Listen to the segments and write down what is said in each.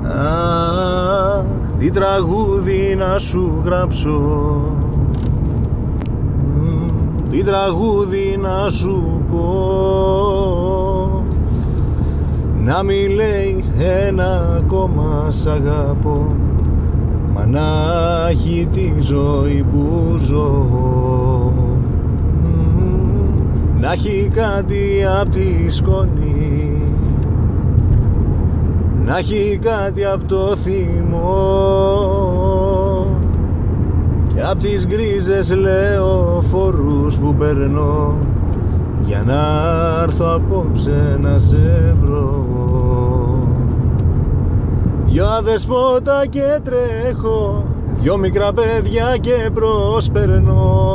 Αχ, τι τραγούδι να σου γράψω, τι τραγούδι να σου πω, να μη λέει ένα ακόμα σ' αγαπώ, μα να έχει τη ζωή που ζω, να έχει κάτι απ' τη σκόνη, να έχει κάτι απ' το θυμό και απ' τις γκρίζες λεωφορούς που περνώ, για να έρθω απόψε να σε βρω. Δυο αδεσπότα και τρέχω, δυο μικρά παιδιά και προσπερνώ.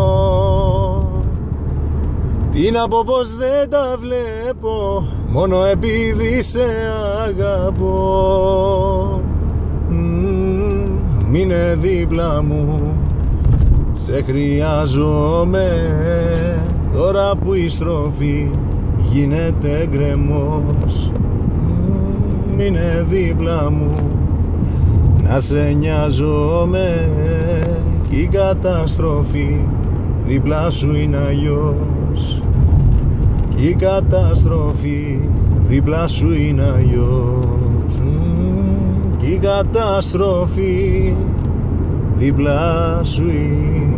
Τι να πω, πως δεν τα βλέπω, μόνο επειδή σε αγαπώ. Μείνε δίπλα μου, σε χρειάζομαι, τώρα που η στροφή γίνεται γκρεμός. Μείνε δίπλα μου, να σε νοιάζομαι, κι η καταστροφή δίπλα σου είναι αλλιώς. Κι η καταστροφή δίπλα σου είναι αλλιώς. Κι η καταστροφή δίπλα σου είναι